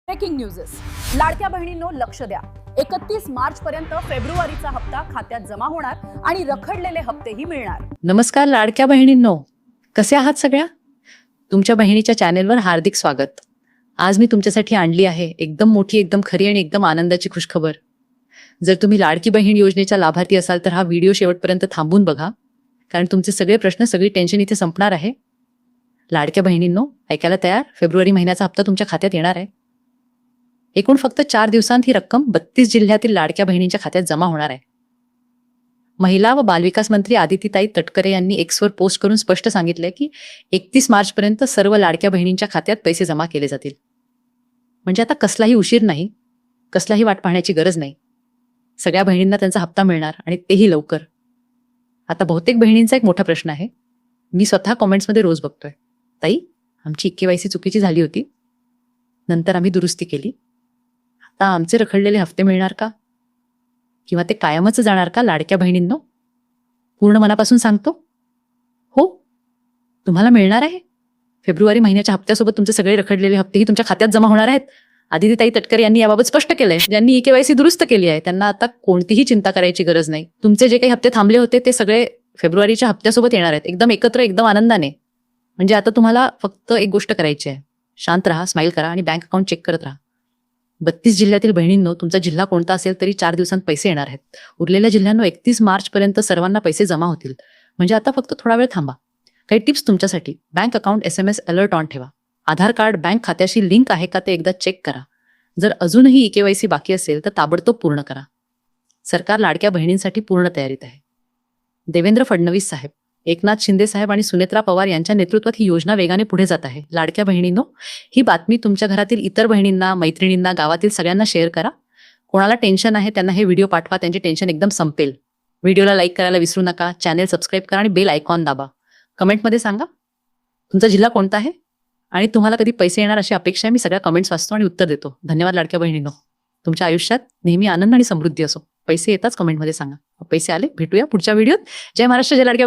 Breaking न्यूजेस. लाडक्या बहिणींनो लक्ष द्या. 31 मार्च पर्यंत फेब्रुवारीचा हप्ता खात्यात जमा होणार आणि रखडलेले हप्तेही मिळणार. नमस्कार लाडक्या बहिणींनो, कसे आहात सगळ्या? तुमच्या बहिणीच्या चॅनेलवर हार्दिक स्वागत. आज मी तुमच्यासाठी आणली आहे एकदम मोठी, एकदम खरी आणि एकदम आनंदाची खुशखबर. जर तुम्ही लाडकी बहीण योजनेच्या लाभार्थी असाल तर हा व्हिडिओ शेवटपर्यंत थांबून बघा, कारण तुमचे सगळे प्रश्न, सगळी टेन्शन इथे संपणार आहे. लाडक्या बहिणींनो, ऐकायला तयार? फेब्रुवारी महिन्याचा हप्ता तुमच्या खात्यात येणार आहे. एकूण फक्त 4 दिवसांत ही रक्कम 32 जिल्ह्यातील लाडक्या बहिणींच्या खात्यात जमा होणार आहे. महिला व बालविकास मंत्री आदितीताई तटकरे यांनी एक्सवर पोस्ट करून स्पष्ट सांगितले की 31 मार्च पर्यंत सर्व लाडक्या बहिणींच्या खात्यात पैसे जमा केले जातील. म्हणजे आता कसलाही उशीर नाही, कसलाही वाट पाहण्याची गरज नाही. सगळ्या बहिणींना त्यांचा हप्ता मिळणार आणि तेही लवकर. आता बहुतेक बहिणींचा एक मोठा प्रश्न आहे. मी स्वतः कॉमेंट्समध्ये रोज बघतोय, ताई आमची KYC चुकीची झाली होती, नंतर आम्ही दुरुस्ती केली, आता आमचे रखडलेले हफ्ते मिळणार का? किंवा ते कायमच जाणार का? लाडक्या बहिणींनो, पूर्ण मनापासून सांगतो, हो, तुम्हाला मिळणार आहे. फेब्रुवारी महिन्याच्या हप्त्यासोबत तुमचे सगळे रखडलेले हप्तेही तुमच्या खात्यात जमा होणार आहेत. आदितीताई तटकरे यांनी याबाबत स्पष्ट केलंय. ज्यांनी KYC दुरुस्त केली आहे त्यांना आता कोणतीही चिंता करायची गरज नाही. तुमचे जे काही हप्ते थांबले होते ते सगळे फेब्रुवारीच्या हप्त्यासोबत येणार आहेत, एकदम एकत्र, एकदम आनंदाने. म्हणजे आता तुम्हाला फक्त एक गोष्ट करायची आहे, शांत राहा, स्माईल करा आणि बँक अकाउंट चेक करत राहा. 32 जिल्ह्यातील बहिणींनो, तुमचा जिल्हा कोणता असेल तरी 4 दिवसांत पैसे येणार आहेत. उरलेल्या जिल्ह्यांनो 31 मार्च पर्यंत सर्वांना पैसे जमा होतील. म्हणजे आता फक्त थोडा वेळ थांबा. काही टिप्स तुमच्यासाठी. Bank account SMS alert on ठेवा. आधार कार्ड बँक खात्याशी लिंक आहे का ते एकदा चेक करा. जर अजूनही KYC बाकी असेल तर ताबडतोब पूर्ण करा. सरकार लाडक्या बहिणींसाठी पूर्ण तयारीत आहे. देवेंद्र फडणवीस साहेब, एकनाथ शिंदे साहेब आणि सुनेत्रा पवार यांच्या नेतृत्वात ही योजना वेगाने पुढे जात आहे. लाडक्या बहिणींनो, ही बातमी तुमच्या घरातील इतर बहिणींना, मैत्रिणींना, गावातील सगळ्यांना शेअर करा. कोणाला टेन्शन आहे त्यांना हे व्हिडिओ पाठवा, त्यांचे टेन्शन एकदम संपेल. व्हिडिओला लाईक करायला विसरू नका, चॅनेल सबस्क्राईब करा आणि बेल आयकॉन दाबा. कमेंटमध्ये सांगा तुमचा जिल्हा कोणता आहे आणि तुम्हाला कधी पैसे येणार अशी अपेक्षा आहे. मी सगळ्या कमेंट्स वाचतो आणि उत्तर देतो. धन्यवाद लाडक्या बहिणींनो. तुमच्या आयुष्यात नेहमी आनंद आणि समृद्धी असो. पैसे येताच कमेंटमध्ये सांगा. पैसे आले, भेटूया पुढच्या व्हिडिओत. जय महाराष्ट्र, जय लाडक्या बहिणी.